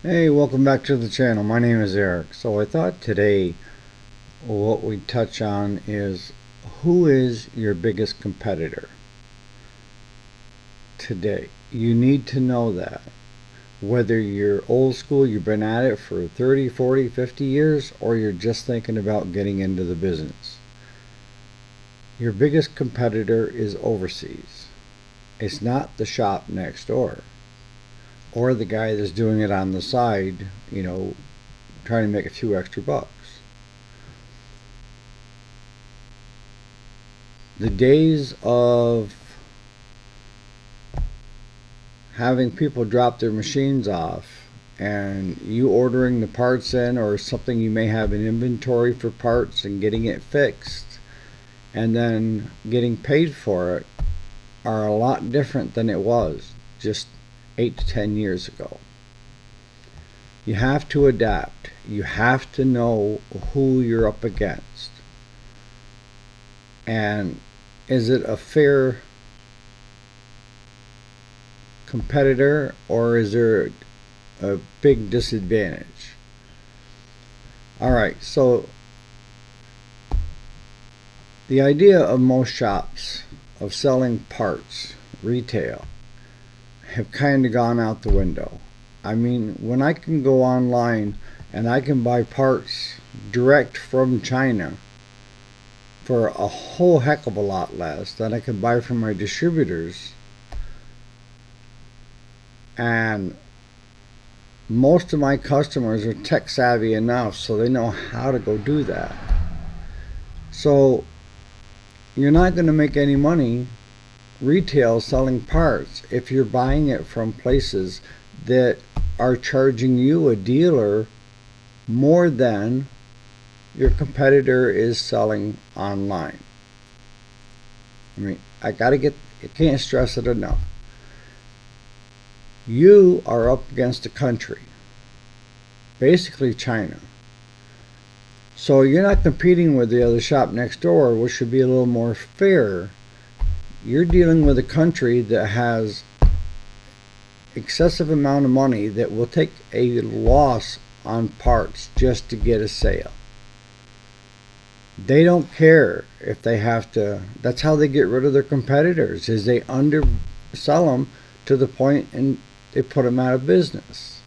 Hey, welcome back to the channel. My name is Eric. So I thought today what we touch on is who is your biggest competitor today. You need to know that. Whether you're old school, you've been at it for 30, 40, 50 years, or you're just thinking about getting into the business. Your biggest competitor is overseas. It's not the shop next door or the guy that's doing it on the side, trying to make a few extra bucks. The days of having people drop their machines off and you ordering the parts in or something you may have in inventory for parts and getting it fixed and then getting paid for it are a lot different than it was just 8 to 10 years ago. You have to adapt. You have to know who you're up against. And is it a fair competitor or is there a big disadvantage? Alright, so the idea of most shops of selling parts, retail, have kind of gone out the window. I mean, when I can go online and I can buy parts direct from China for a whole heck of a lot less than I can buy from my distributors, and most of my customers are tech savvy enough so they know how to go do that. So you're not going to make any money retail selling parts if you're buying it from places that are charging you, a dealer, more than your competitor is selling online. I can't stress it enough. You are up against a country, basically China. So you're not competing with the other shop next door, which should be a little more fair. You're dealing with a country that has excessive amount of money that will take a loss on parts just to get a sale. They don't care if they have to. That's how they get rid of their competitors, is they undersell them to the point and they put them out of business.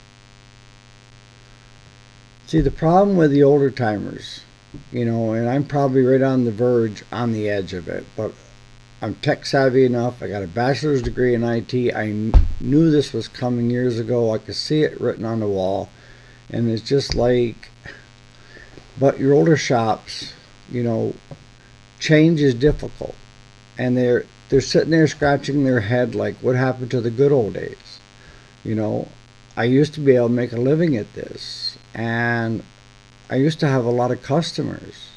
See, the problem with the older timers, and I'm probably right on the verge, on the edge of it, but I'm tech savvy enough. I got a bachelor's degree in IT. I knew this was coming years ago. I could see it written on the wall. And it's just like, but your older shops, change is difficult. And they're sitting there scratching their head like, what happened to the good old days? I used to be able to make a living at this. And I used to have a lot of customers.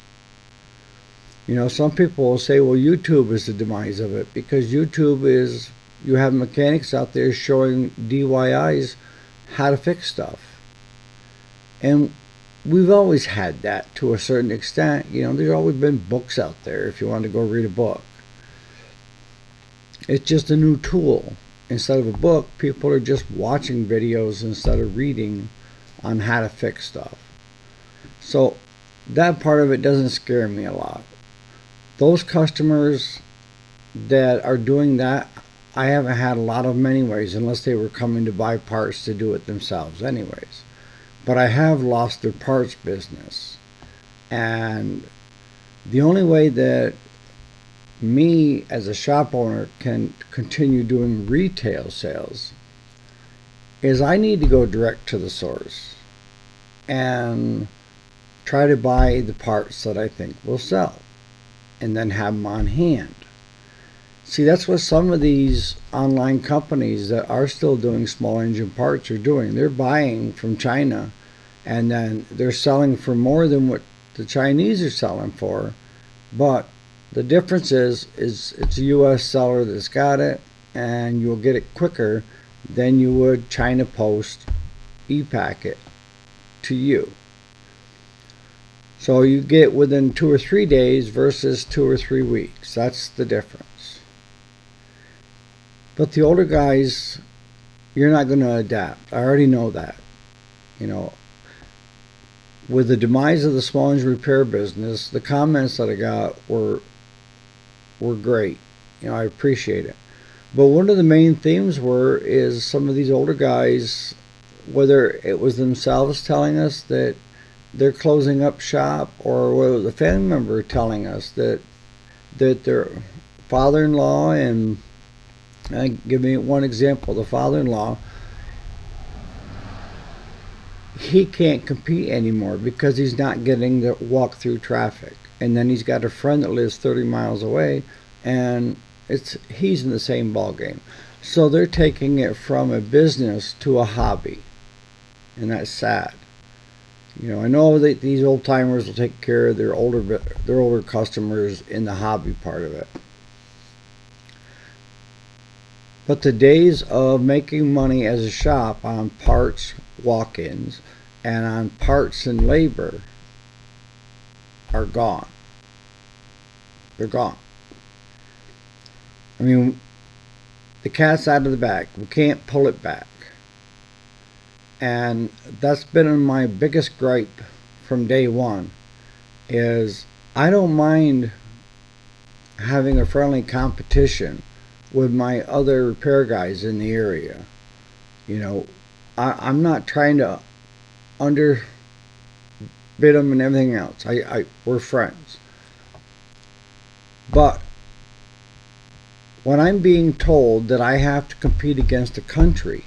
Some people will say, well, YouTube is the demise of it, because YouTube is, you have mechanics out there showing DIYs how to fix stuff. And we've always had that to a certain extent. There's always been books out there if you want to go read a book. It's just a new tool. Instead of a book, people are just watching videos instead of reading on how to fix stuff. So that part of it doesn't scare me a lot. Those customers that are doing that, I haven't had a lot of them anyways, unless they were coming to buy parts to do it themselves anyways. But I have lost their parts business. And the only way that me as a shop owner can continue doing retail sales is I need to go direct to the source and try to buy the parts that I think will sell and then have them on hand. See, that's what some of these online companies that are still doing small engine parts are doing. They're buying from China and then they're selling for more than what the Chinese are selling for. But the difference is it's a U.S. seller that's got it, and you'll get it quicker than you would China Post e-packet to you. So you get within 2 or 3 days versus 2 or 3 weeks. That's the difference. But the older guys, you're not going to adapt. I already know that. You know, with the demise of the small engine repair business, the comments that I got were great. You know, I appreciate it. But one of the main themes is some of these older guys, whether it was themselves telling us that they're closing up shop, or whether it was a family member telling us that their father-in-law, and give me one example, the father-in-law, he can't compete anymore because he's not getting to walk through traffic. And then he's got a friend that lives 30 miles away, and he's in the same ball game. So they're taking it from a business to a hobby, and that's sad. You know, I know that these old timers will take care of their older customers in the hobby part of it. But the days of making money as a shop on parts walk-ins and on parts and labor are gone. They're gone. I mean, the cat's out of the bag. We can't pull it back. And that's been my biggest gripe from day one, is I don't mind having a friendly competition with my other repair guys in the area. You know, I'm not trying to underbid them and everything else. We're friends. But when I'm being told that I have to compete against a country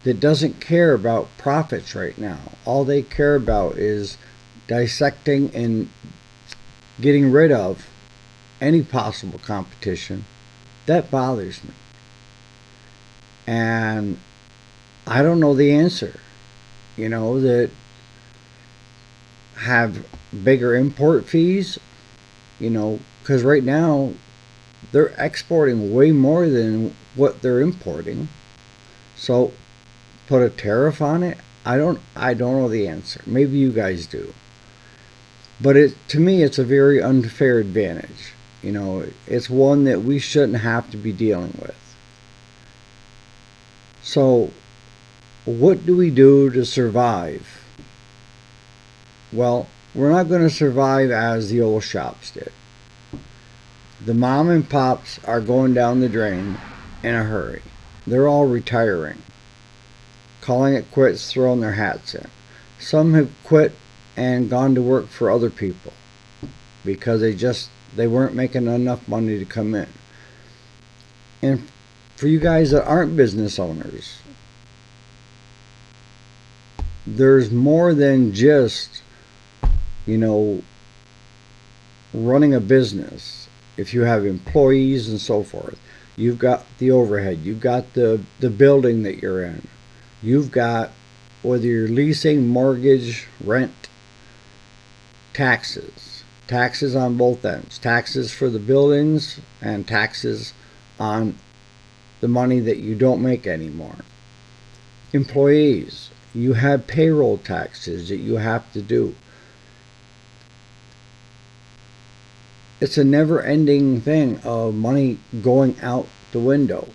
that doesn't care about profits right now, all they care about is dissecting and getting rid of any possible competition, that bothers me. And I don't know the answer. You know, that have bigger import fees, you know, because right now they're exporting way more than what they're importing. So put a tariff on it? I don't know the answer. Maybe you guys do. But to me, it's a very unfair advantage. You know, it's one that we shouldn't have to be dealing with. So, what do we do to survive? Well, we're not going to survive as the old shops did. The mom and pops are going down the drain in a hurry. They're all retiring, calling it quits, throwing their hats in. Some have quit and gone to work for other people because they weren't making enough money to come in. And for you guys that aren't business owners, there's more than just, you know, running a business. If you have employees and so forth, you've got the overhead, you've got the building that you're in, you've got, whether you're leasing, mortgage, rent, taxes on both ends, taxes for the buildings and taxes on the money that you don't make anymore. Employees, you have payroll taxes that you have to do. It's a never-ending thing of money going out the window,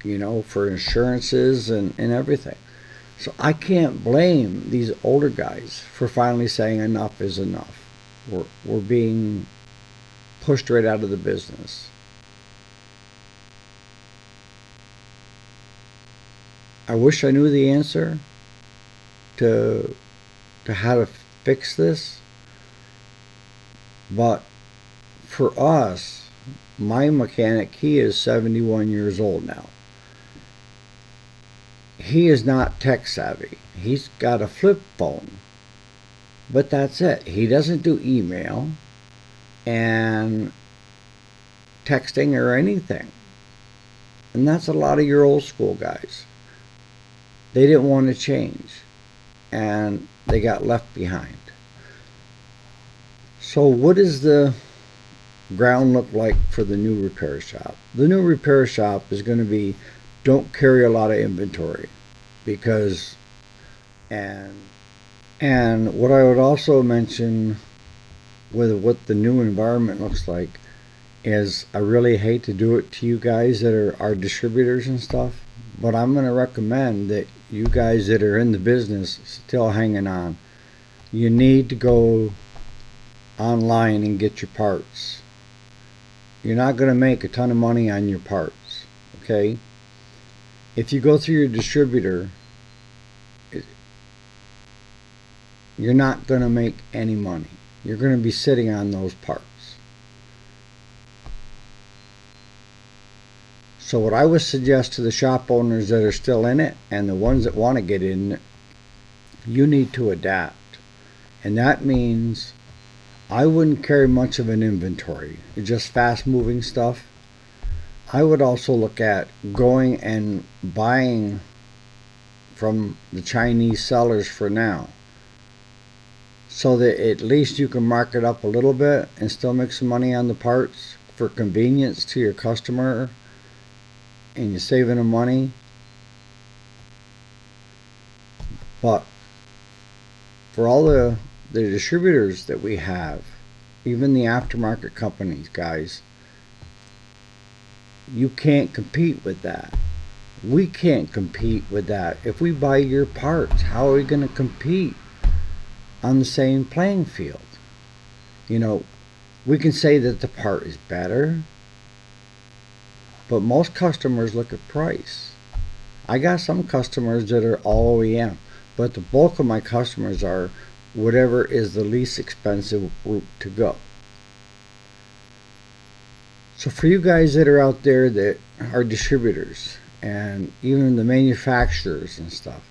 you know, for insurances and everything. So I can't blame these older guys for finally saying enough is enough. We're being pushed right out of the business. I wish I knew the answer to how to fix this, but for us, my mechanic, he is 71 years old now. He is not tech savvy. He's got a flip phone, but that's it. He doesn't do email and texting or anything. And that's a lot of your old school guys. They didn't want to change, and they got left behind. So what does the ground look like for the new repair shop? The new repair shop is going to be, don't carry a lot of inventory, because and what I would also mention with what the new environment looks like is, I really hate to do it to you guys that are our distributors and stuff, But I'm going to recommend that you guys that are in the business still hanging on, you need to go online and get your parts. You're not going to make a ton of money on your parts, okay? If you go through your distributor, you're not going to make any money. You're going to be sitting on those parts. So what I would suggest to the shop owners that are still in it and the ones that want to get in it, you need to adapt. And that means I wouldn't carry much of an inventory, just fast moving stuff. I would also look at going and buying from the Chinese sellers for now, so that at least you can mark it up a little bit and still make some money on the parts for convenience to your customer, and you're saving them money. But for all the distributors that we have, even the aftermarket companies, guys, you can't compete with that. We can't compete with that. If we buy your parts, how are we going to compete on the same playing field? You know, we can say that the part is better, but most customers look at price. I got some customers that are all OEM, but the bulk of my customers are whatever is the least expensive route to go. So for you guys that are out there that are distributors and even the manufacturers and stuff,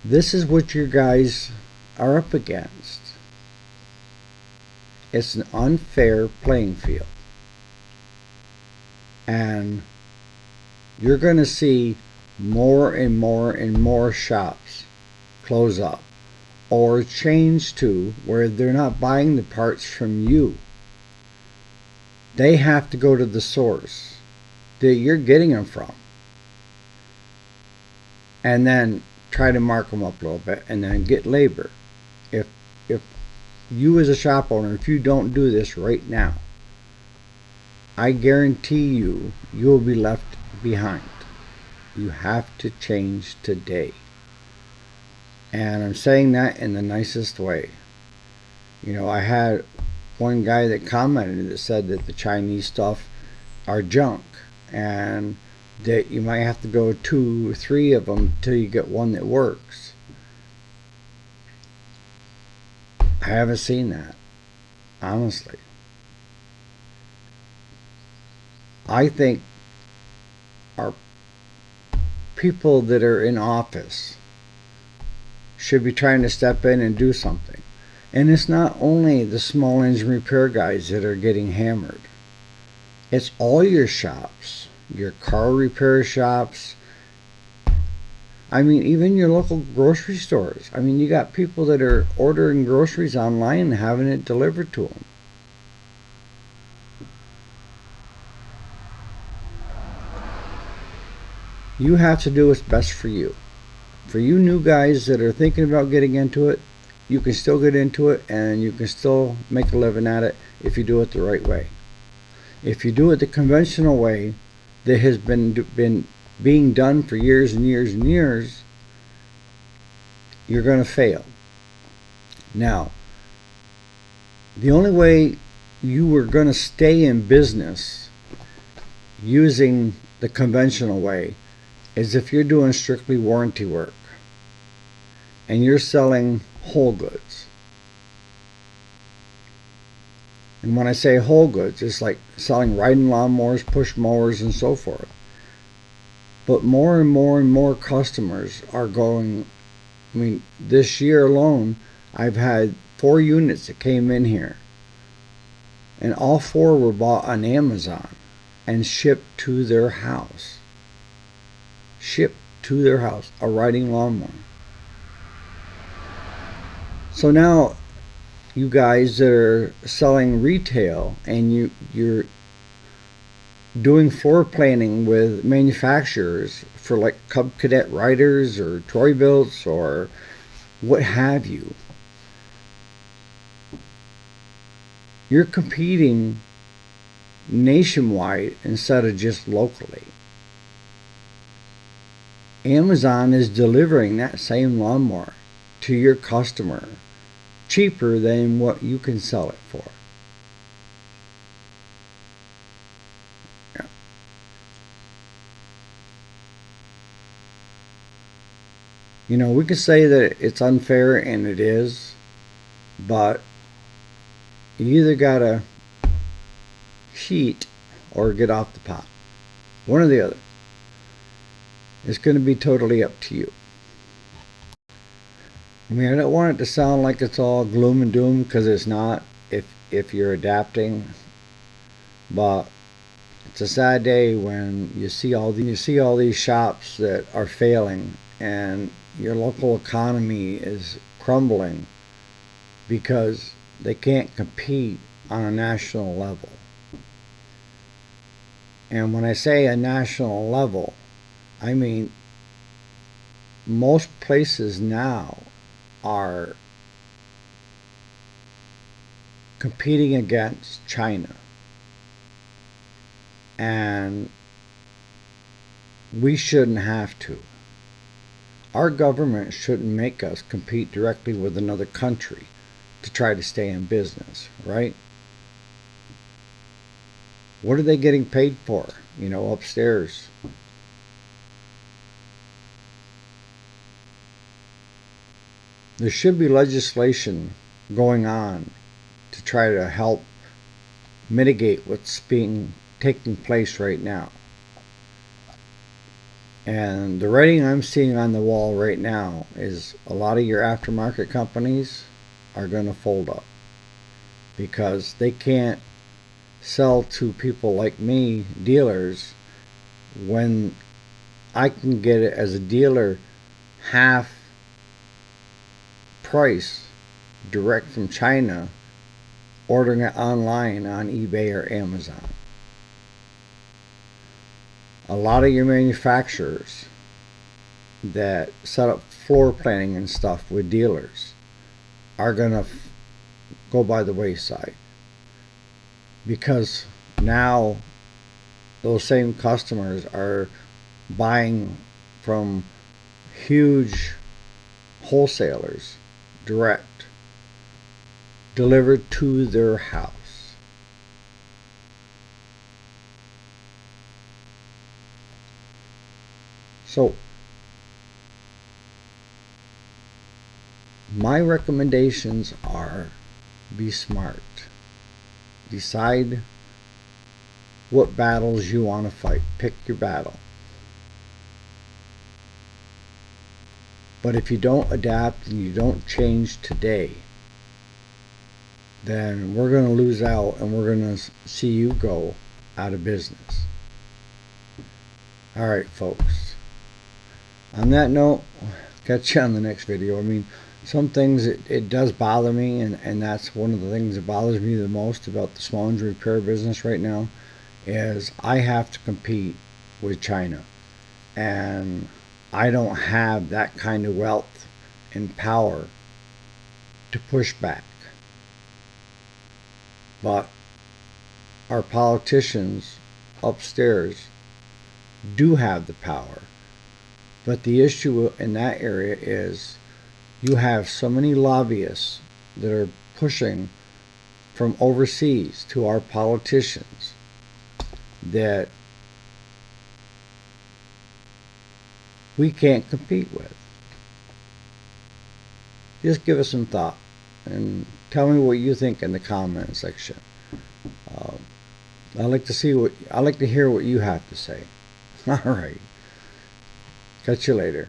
this is what you guys are up against. It's an unfair playing field. And you're going to see more and more and more shops close up or change to where they're not buying the parts from you. They have to go to the source that you're getting them from and then try to mark them up a little bit and then get labor. If you as a shop owner, if you don't do this right now, I guarantee you will be left behind. You have to change today. And I'm saying that in the nicest way. You know, I had one guy that commented that said that the Chinese stuff are junk and that you might have to go 2 or 3 of them till you get one that works. I haven't seen that, honestly. I think our people that are in office should be trying to step in and do something. And it's not only the small engine repair guys that are getting hammered. It's all your shops, your car repair shops. I mean, even your local grocery stores. I mean, you got people that are ordering groceries online and having it delivered to them. You have to do what's best for you. For you new guys that are thinking about getting into it, you can still get into it and you can still make a living at it if you do it the right way. If you do it the conventional way that has been being done for years and years and years, you're going to fail. Now, the only way you were going to stay in business using the conventional way is if you're doing strictly warranty work and you're selling whole goods. And when I say whole goods, it's like selling riding lawnmowers, push mowers, and so forth. But more and more and more customers are going. I mean, this year alone, I've had 4 units that came in here, and all 4 were bought on Amazon and shipped to their house. Shipped to their house, a riding lawnmower. So now, you guys that are selling retail and you're doing floor planning with manufacturers for like Cub Cadet riders or Troy Builts or what have you, you're competing nationwide instead of just locally. Amazon is delivering that same lawnmower to your customer cheaper than what you can sell it for. Yeah. You know, we could say that it's unfair, and it is, but you either gotta cheat or get off the pot. One or the other. It's going to be totally up to you. I mean, I don't want it to sound like it's all gloom and doom, because it's not, if you're adapting. But it's a sad day when you see all these shops that are failing, and your local economy is crumbling because they can't compete on a national level. And when I say a national level, I mean most places now are competing against China. And we shouldn't have to. Our government shouldn't make us compete directly with another country to try to stay in business, right? What are they getting paid for, upstairs? There should be legislation going on to try to help mitigate what's taking place right now. And the writing I'm seeing on the wall right now is a lot of your aftermarket companies are going to fold up because they can't sell to people like me, dealers, when I can get it as a dealer half price direct from China, ordering it online on eBay or Amazon. A lot of your manufacturers that set up floor planning and stuff with dealers are going to go by the wayside, because now those same customers are buying from huge wholesalers direct, delivered to their house. So my recommendations are: be smart. Decide what battles you want to fight. Pick your battle. But if you don't adapt and you don't change today, then we're going to lose out, and we're going to see you go out of business. All right, folks. On that note, catch you on the next video. I mean, some things it does bother me, and that's one of the things that bothers me the most about the small engine repair business right now, is I have to compete with China, and I don't have that kind of wealth and power to push back. But our politicians upstairs do have the power. But the issue in that area is you have so many lobbyists that are pushing from overseas to our politicians that we can't compete with. Just give us some thought and tell me what you think in the comment section. I like to hear what you have to say. All right. Catch you later.